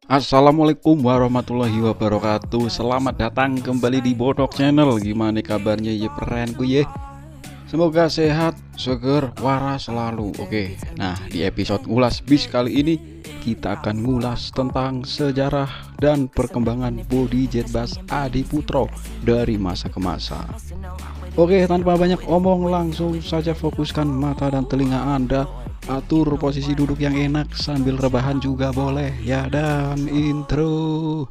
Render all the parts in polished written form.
Assalamualaikum warahmatullahi wabarakatuh. Selamat datang kembali di Bodok Channel. Gimana kabarnya ya perenku ya? Semoga sehat, seger, waras selalu. Oke, nah di episode ngulas bis kali ini kita akan ngulas tentang sejarah dan perkembangan bodi Jetbus Adiputro dari masa ke masa. Oke, tanpa banyak omong langsung saja fokuskan mata dan telinga Anda. Atur posisi duduk yang enak sambil rebahan juga boleh ya, dan intro.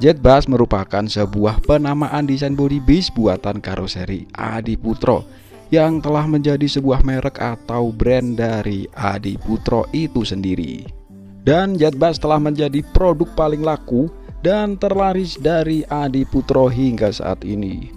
Jetbus merupakan sebuah penamaan desain bodi bis buatan karoseri Adiputro yang telah menjadi sebuah merek atau brand dari Adiputro itu sendiri. Dan Jetbus telah menjadi produk paling laku dan terlaris dari Adiputro hingga saat ini.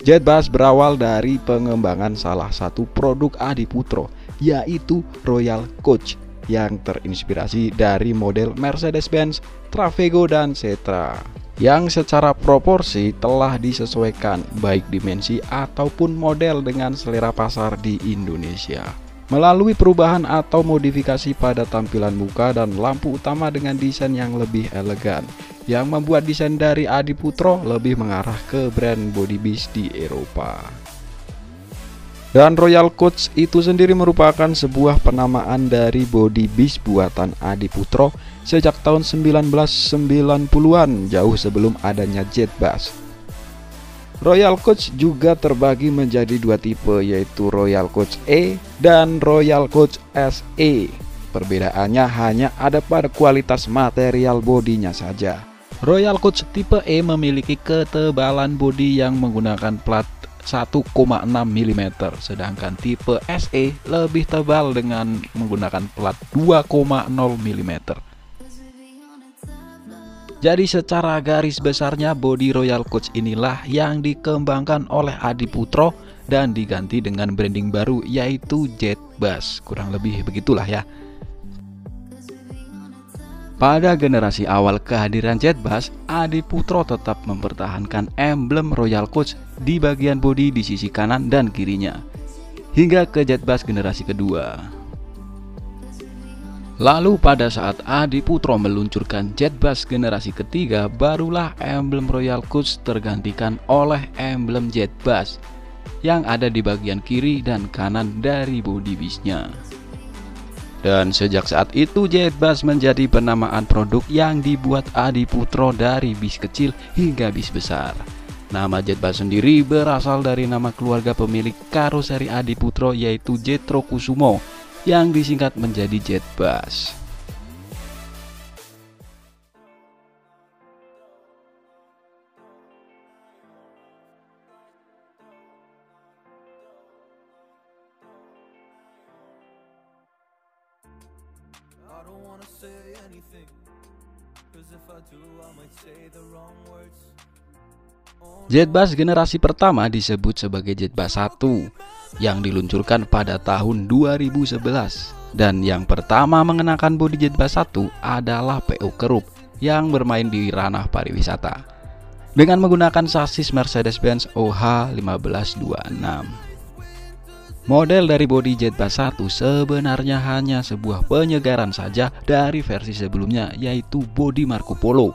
Jetbus berawal dari pengembangan salah satu produk Adiputro, yaitu Royal Coach, yang terinspirasi dari model Mercedes-Benz, Trafego, dan Setra, yang secara proporsi telah disesuaikan baik dimensi ataupun model dengan selera pasar di Indonesia. Melalui perubahan atau modifikasi pada tampilan muka dan lampu utama dengan desain yang lebih elegan, yang membuat desain dari Adiputro lebih mengarah ke brand body bis di Eropa. Dan Royal Coach itu sendiri merupakan sebuah penamaan dari body bis buatan Adiputro sejak tahun 1990-an, jauh sebelum adanya Jetbus. Royal Coach juga terbagi menjadi dua tipe, yaitu Royal Coach E dan Royal Coach SE. Perbedaannya hanya ada pada kualitas material bodinya saja. Royal Coach tipe E memiliki ketebalan bodi yang menggunakan plat 1,6 mm, sedangkan tipe SE lebih tebal dengan menggunakan plat 2,0 mm. Jadi secara garis besarnya bodi Royal Coach inilah yang dikembangkan oleh Adiputro dan diganti dengan branding baru, yaitu Jetbus. Kurang lebih begitulah ya. Pada generasi awal kehadiran Jetbus, Adiputro tetap mempertahankan emblem Royal Coach di bagian bodi di sisi kanan dan kirinya, hingga ke Jetbus generasi kedua. Lalu pada saat Adiputro meluncurkan Jetbus generasi ketiga, barulah emblem Royal Coach tergantikan oleh emblem Jetbus yang ada di bagian kiri dan kanan dari bodi bisnya. Dan sejak saat itu Jetbus menjadi penamaan produk yang dibuat Adiputro dari bis kecil hingga bis besar. Nama Jetbus sendiri berasal dari nama keluarga pemilik karoseri Adiputro, yaitu Jetro Kusumo, yang disingkat menjadi Jetbus. Jetbus generasi pertama disebut sebagai Jetbus 1 yang diluncurkan pada tahun 2011, dan yang pertama mengenakan bodi Jetbus 1 adalah PO Kerup yang bermain di ranah pariwisata dengan menggunakan sasis Mercedes-Benz OH1526. Model dari bodi Jetbus 1 sebenarnya hanya sebuah penyegaran saja dari versi sebelumnya, yaitu bodi Marco Polo,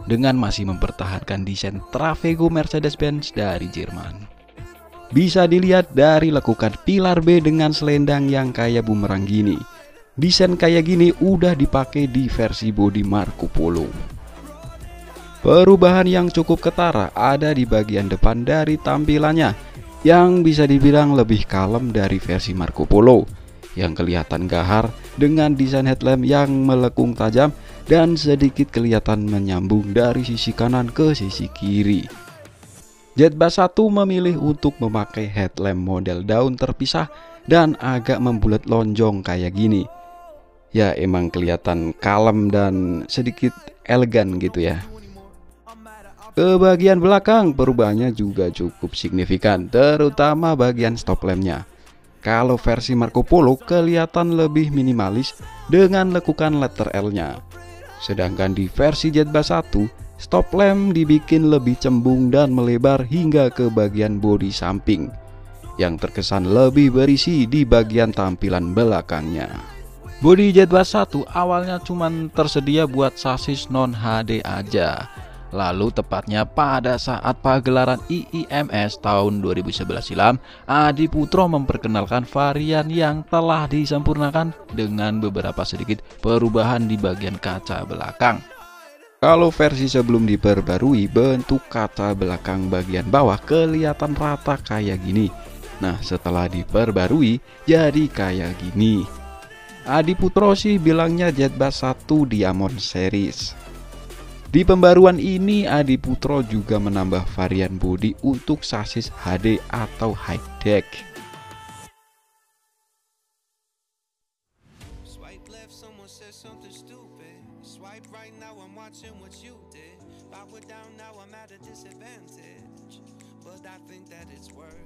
dengan masih mempertahankan desain Trafego Mercedes-Benz dari Jerman. Bisa dilihat dari lekukan pilar B dengan selendang yang kayak bumerang gini. Desain kayak gini udah dipakai di versi bodi Marco Polo. Perubahan yang cukup ketara ada di bagian depan dari tampilannya, yang bisa dibilang lebih kalem dari versi Marco Polo, yang kelihatan gahar dengan desain headlamp yang melengkung tajam dan sedikit kelihatan menyambung dari sisi kanan ke sisi kiri. Jetbus 1 memilih untuk memakai headlamp model daun terpisah dan agak membulat lonjong kayak gini. Ya emang kelihatan kalem dan sedikit elegan gitu ya. Ke bagian belakang perubahannya juga cukup signifikan, terutama bagian stop lampnya. Kalau versi Marco Polo kelihatan lebih minimalis dengan lekukan letter L-nya. Sedangkan di versi Jet Bass 1, stop lamp dibikin lebih cembung dan melebar hingga ke bagian bodi samping, yang terkesan lebih berisi di bagian tampilan belakangnya. Bodi Jet Bass 1 awalnya cuma tersedia buat sasis non HD aja. Lalu tepatnya pada saat pagelaran IIMS tahun 2011 silam, Adi Putro memperkenalkan varian yang telah disempurnakan dengan beberapa sedikit perubahan di bagian kaca belakang. Kalau versi sebelum diperbarui, bentuk kaca belakang bagian bawah kelihatan rata kayak gini. Nah, setelah diperbarui jadi kayak gini. Adi Putro sih bilangnya Jet Bass 1 Diamond Series. Di pembaruan ini Adi Putro juga menambah varian bodi untuk sasis HD atau high deck.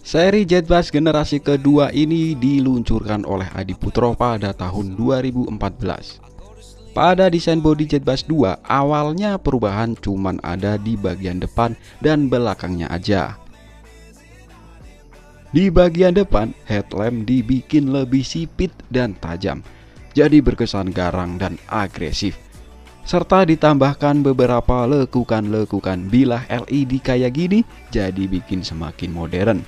Seri Jet Bass generasi kedua ini diluncurkan oleh Adi Putro pada tahun 2014. Pada desain bodi Jet Bass 2, awalnya perubahan cuman ada di bagian depan dan belakangnya aja. Di bagian depan, headlamp dibikin lebih sipit dan tajam, jadi berkesan garang dan agresif. Serta ditambahkan beberapa lekukan-lekukan bilah LED kayak gini, jadi bikin semakin modern.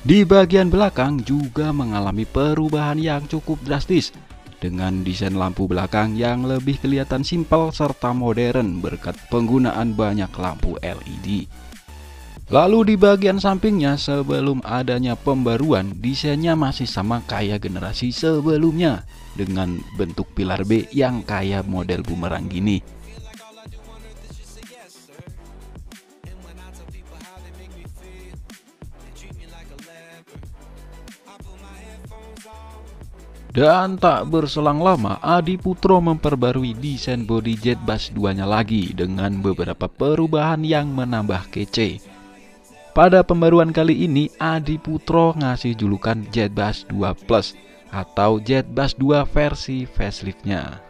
Di bagian belakang juga mengalami perubahan yang cukup drastis, dengan desain lampu belakang yang lebih kelihatan simpel serta modern berkat penggunaan banyak lampu LED. Lalu di bagian sampingnya, sebelum adanya pembaruan, desainnya masih sama kayak generasi sebelumnya dengan bentuk pilar B yang kayak model bumerang gini. Dan tak berselang lama, Adi Putro memperbarui desain bodi Jet Bass 2-nya lagi dengan beberapa perubahan yang menambah kece. Pada pembaruan kali ini, Adi Putro ngasih julukan Jet Bass 2 Plus atau Jet Bass 2 versi facelift-nya.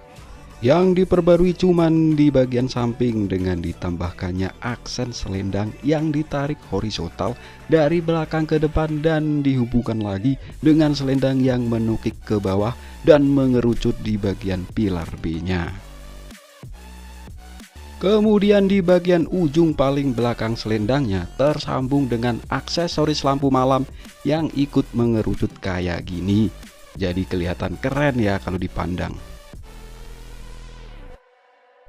Yang diperbarui cuman di bagian samping dengan ditambahkannya aksen selendang yang ditarik horizontal dari belakang ke depan dan dihubungkan lagi dengan selendang yang menukik ke bawah dan mengerucut di bagian pilar B-nya. Kemudian di bagian ujung paling belakang selendangnya tersambung dengan aksesoris lampu malam yang ikut mengerucut kayak gini. Jadi kelihatan keren ya kalau dipandang.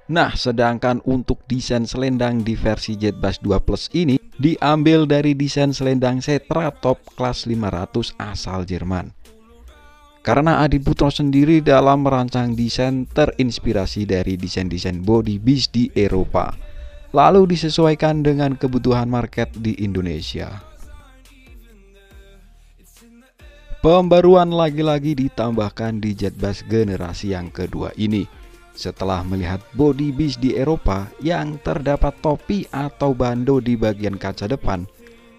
Nah, sedangkan untuk desain selendang di versi Jet Bass 2 Plus ini diambil dari desain selendang Setra Top kelas 500 asal Jerman. Karena Adi Putro sendiri dalam merancang desain terinspirasi dari desain-desain body bis di Eropa, lalu disesuaikan dengan kebutuhan market di Indonesia. Pembaruan lagi-lagi ditambahkan di Jet Bass generasi yang kedua ini. Setelah melihat body bis di Eropa yang terdapat topi atau bando di bagian kaca depan,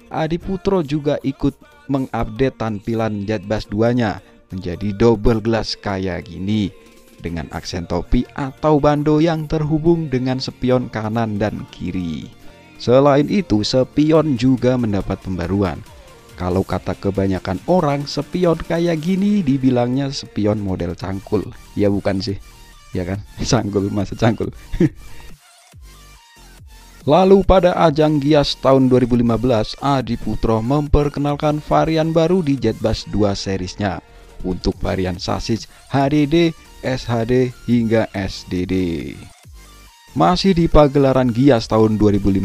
Adi Putro juga ikut mengupdate tampilan Jet Bass 2-nya menjadi double glass kayak gini dengan aksen topi atau bando yang terhubung dengan spion kanan dan kiri. Selain itu, spion juga mendapat pembaruan. Kalau kata kebanyakan orang, spion kayak gini dibilangnya spion model cangkul. Ya bukan sih, ya kan? Cangkul, masa cangkul. Lalu pada ajang Gias tahun 2015, Adi Putro memperkenalkan varian baru di Jet Bass 2 seriesnya untuk varian sasis HDD, SHD hingga SDD. Masih di pagelaran Gias tahun 2015,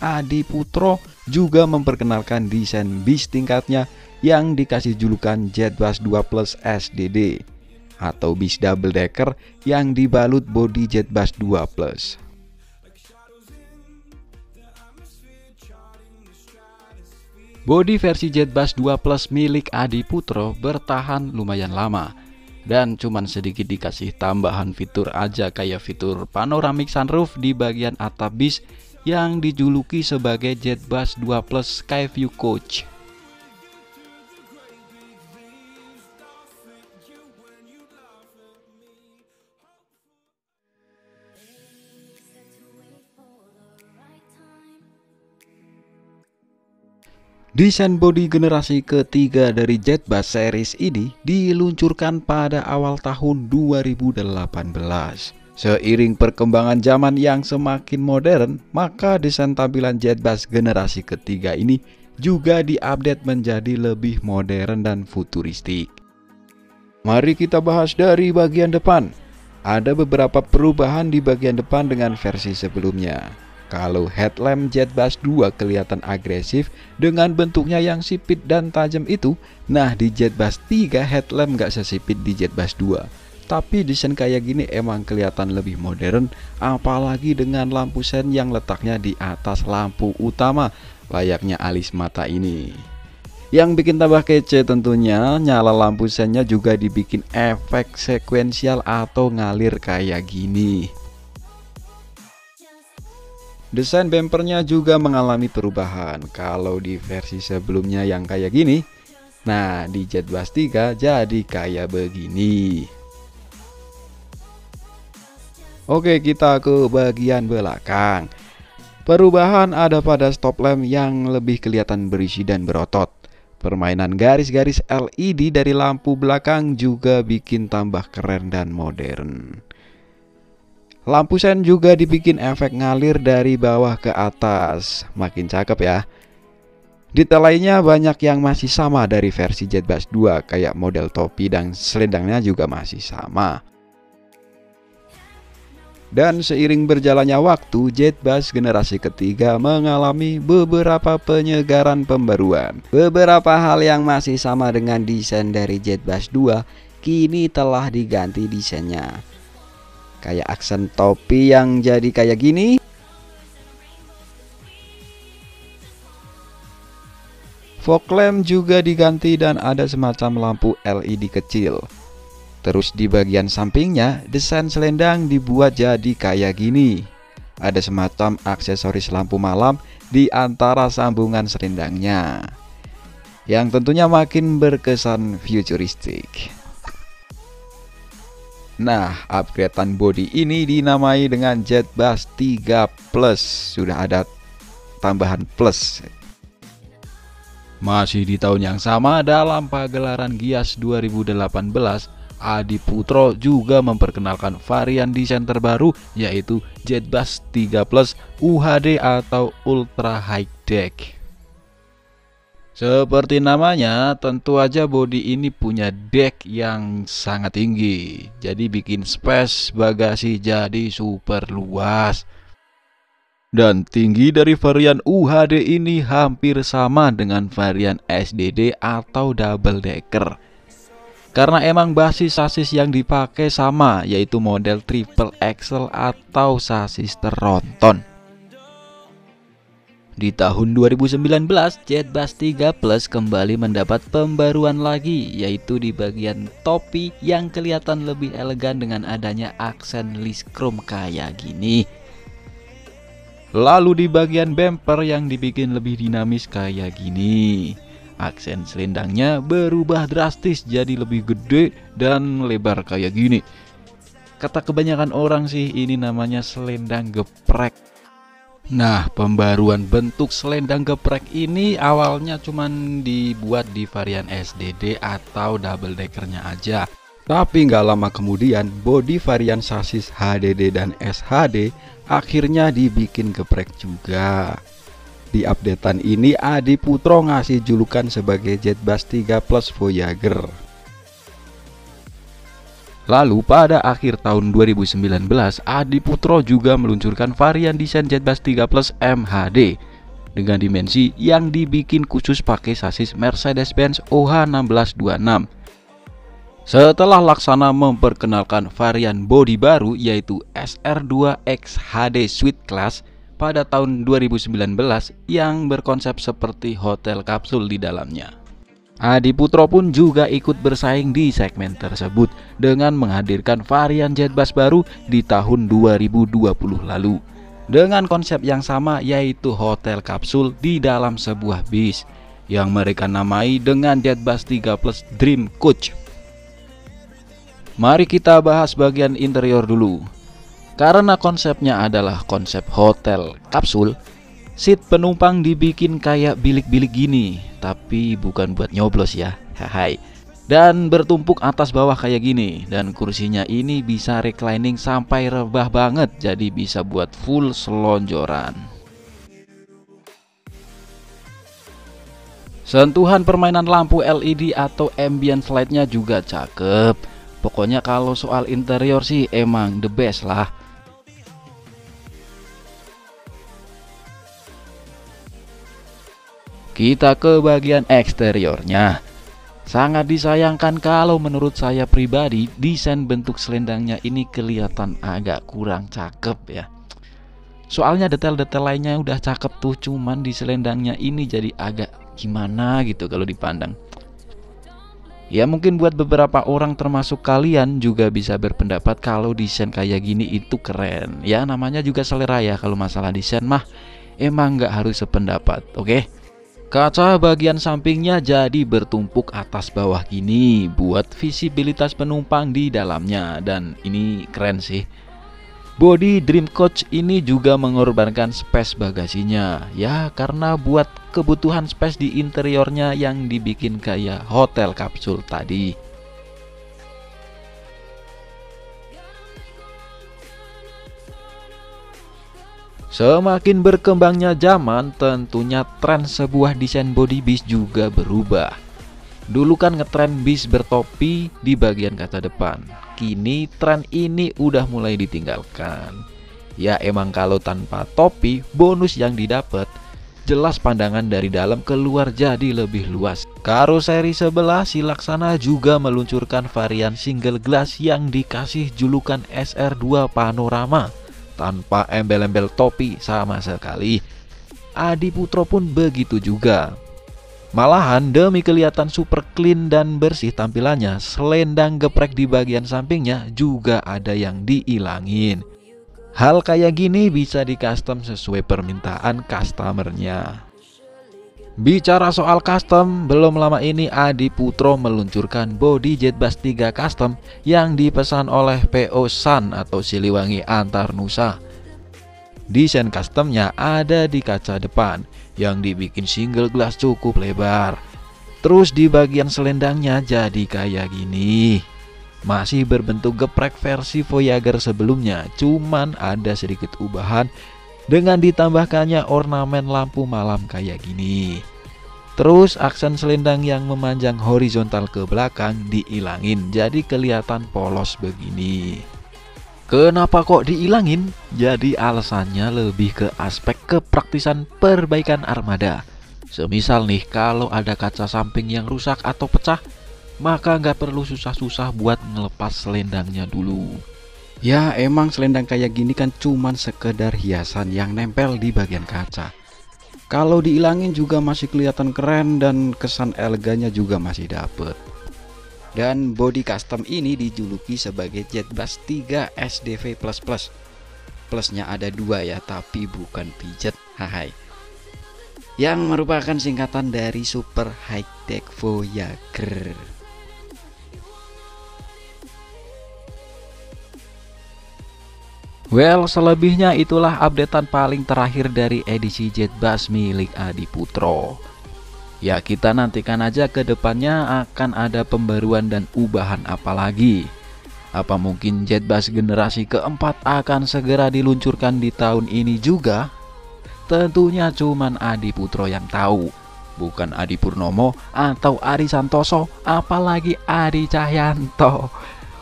Adi Putro juga memperkenalkan desain bis tingkatnya yang dikasih julukan Jet Bass 2 Plus SDD atau bis double decker yang dibalut bodi Jet Bass 2 Plus. Bodi versi Jet Bass 2 Plus milik Adi Putro bertahan lumayan lama dan cuman sedikit dikasih tambahan fitur aja, kayak fitur panoramic sunroof di bagian atap bis yang dijuluki sebagai Jet Bus 2 Plus Skyview Coach. Desain bodi generasi ketiga dari Jet Bus series ini diluncurkan pada awal tahun 2018. Seiring perkembangan zaman yang semakin modern, maka desain tampilan Jet Bus generasi ketiga ini juga diupdate menjadi lebih modern dan futuristik. Mari kita bahas dari bagian depan. Ada beberapa perubahan di bagian depan dengan versi sebelumnya. Kalau headlamp Jet Bus 2 kelihatan agresif dengan bentuknya yang sipit dan tajam itu, nah di Jet Bus 3 headlamp gak sesipit di Jet Bus 2. Tapi desain kayak gini emang kelihatan lebih modern, apalagi dengan lampu sen yang letaknya di atas lampu utama, layaknya alis mata ini. Yang bikin tambah kece tentunya, nyala lampu sennya juga dibikin efek sekuensial atau ngalir kayak gini. Desain bempernya juga mengalami perubahan. Kalau di versi sebelumnya yang kayak gini, nah di Jet Bus 3 jadi kayak begini. Oke, kita ke bagian belakang. Perubahan ada pada stop lamp yang lebih kelihatan berisi dan berotot. Permainan garis-garis LED dari lampu belakang juga bikin tambah keren dan modern. Lampu sen juga dibikin efek ngalir dari bawah ke atas. Makin cakep ya. Detail lainnya banyak yang masih sama dari versi Jet Bus 2, kayak model topi dan selendangnya juga masih sama. Dan seiring berjalannya waktu, Jet Bus generasi ketiga mengalami beberapa penyegaran pembaruan. Beberapa hal yang masih sama dengan desain dari Jet Bus 2 kini telah diganti desainnya. Kayak aksen topi yang jadi kayak gini. Fog lamp juga diganti dan ada semacam lampu LED kecil. Terus di bagian sampingnya, desain selendang dibuat jadi kayak gini. Ada semacam aksesoris lampu malam di antara sambungan selendangnya, yang tentunya makin berkesan futuristik. Nah, upgradean bodi ini dinamai dengan Jet Bus 3 Plus. Sudah ada tambahan plus. Masih di tahun yang sama, dalam pagelaran Gias 2018, Adi Putro juga memperkenalkan varian desain terbaru, yaitu Jet Bus 3 Plus UHD atau Ultra High Deck. Seperti namanya, tentu aja bodi ini punya deck yang sangat tinggi, jadi bikin space bagasi jadi super luas. Dan tinggi dari varian UHD ini hampir sama dengan varian SDD atau double decker. Karena emang basis sasis yang dipakai sama, yaitu model triple axle atau sasis tronton. Di tahun 2019, Jet Bus 3 Plus kembali mendapat pembaruan lagi, yaitu di bagian topi yang kelihatan lebih elegan dengan adanya aksen list chrome kayak gini. Lalu di bagian bumper yang dibikin lebih dinamis kayak gini. Aksen selendangnya berubah drastis jadi lebih gede dan lebar kayak gini. Kata kebanyakan orang sih ini namanya selendang geprek. Nah, pembaruan bentuk selendang geprek ini awalnya cuman dibuat di varian SDD atau double deckernya aja. Tapi nggak lama kemudian, bodi varian sasis HDD dan SHD akhirnya dibikin geprek juga. Di updatean ini, Adi Putro ngasih julukan sebagai Jet Bus 3 Plus Voyager. Lalu pada akhir tahun 2019, Adi Putro juga meluncurkan varian desain Jet Bus 3 Plus MHD dengan dimensi yang dibikin khusus pakai sasis Mercedes-Benz OH1626. Setelah Laksana memperkenalkan varian bodi baru yaitu SR2X HD Suite Class pada tahun 2019 yang berkonsep seperti hotel kapsul di dalamnya. Adi Putro pun juga ikut bersaing di segmen tersebut dengan menghadirkan varian jet bus baru di tahun 2020 lalu dengan konsep yang sama, yaitu hotel kapsul di dalam sebuah bis yang mereka namai dengan Jetbus 3 Plus Dream Coach. Mari kita bahas bagian interior dulu. Karena konsepnya adalah konsep hotel kapsul, seat penumpang dibikin kayak bilik-bilik gini, tapi bukan buat nyoblos ya. Hai. Dan bertumpuk atas bawah kayak gini, dan kursinya ini bisa reclining sampai rebah banget, jadi bisa buat full selonjoran. Sentuhan permainan lampu LED atau ambient light-nya juga cakep. Pokoknya kalau soal interior sih emang the best lah. Kita ke bagian eksteriornya. Sangat disayangkan kalau menurut saya pribadi, desain bentuk selendangnya ini kelihatan agak kurang cakep ya. Soalnya detail-detail lainnya udah cakep tuh, cuman di selendangnya ini jadi agak gimana gitu kalau dipandang. Ya mungkin buat beberapa orang termasuk kalian juga bisa berpendapat kalau desain kayak gini itu keren. Ya namanya juga selera ya, kalau masalah desain mah emang nggak harus sependapat, oke? Kaca bagian sampingnya jadi bertumpuk atas bawah gini buat visibilitas penumpang di dalamnya, dan ini keren sih. Bodi Dream Coach ini juga mengorbankan space bagasinya ya, karena buat kebutuhan space di interiornya yang dibikin kayak hotel kapsul tadi. Semakin berkembangnya zaman, tentunya tren sebuah desain body bis juga berubah. Dulu kan ngetren bis bertopi di bagian kaca depan. Kini tren ini udah mulai ditinggalkan. Ya emang kalau tanpa topi, bonus yang didapat jelas pandangan dari dalam keluar jadi lebih luas. Karoseri sebelah si Laksana juga meluncurkan varian single glass yang dikasih julukan SR2 Panorama, tanpa embel-embel topi sama sekali. Adi Putro pun begitu juga. Malahan demi kelihatan super clean dan bersih tampilannya, selendang geprek di bagian sampingnya juga ada yang diilangin. Hal kayak gini bisa di custom sesuai permintaan customernya. Bicara soal custom, belum lama ini Adi Putro meluncurkan bodi Jetbus 3 Custom yang dipesan oleh PO Sun atau Siliwangi Antar Nusa. Desain customnya ada di kaca depan yang dibikin single glass cukup lebar. Terus di bagian selendangnya jadi kayak gini. Masih berbentuk geprek versi Voyager sebelumnya, cuman ada sedikit ubahan dengan ditambahkannya ornamen lampu malam kayak gini. Terus aksen selendang yang memanjang horizontal ke belakang diilangin, jadi kelihatan polos begini. Kenapa kok diilangin? Jadi alasannya lebih ke aspek kepraktisan perbaikan armada. Semisal nih kalau ada kaca samping yang rusak atau pecah, maka nggak perlu susah-susah buat ngelepas selendangnya dulu. Ya emang selendang kayak gini kan cuman sekedar hiasan yang nempel di bagian kaca. Kalau diilangin juga masih kelihatan keren dan kesan elegannya juga masih dapet. Dan body custom ini dijuluki sebagai Jetbus 3 SDV++. Plusnya ada 2 ya, tapi bukan pijet, hai. Yang merupakan singkatan dari Super High Tech Voyager. Well, selebihnya itulah updatean paling terakhir dari edisi Jetbus milik Adi Putro. Ya kita nantikan aja ke depannya akan ada pembaruan dan ubahan apa lagi. Apa mungkin Jetbus generasi keempat akan segera diluncurkan di tahun ini juga? Tentunya cuman Adi Putro yang tahu, bukan Adi Purnomo atau Ari Santoso, apalagi Adi Cahyanto.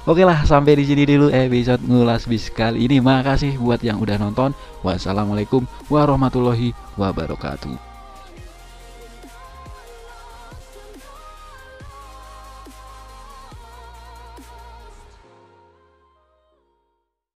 Oke lah, sampai di sini dulu episode ngulas bis kali ini. Makasih buat yang udah nonton. Wassalamualaikum warahmatullahi wabarakatuh.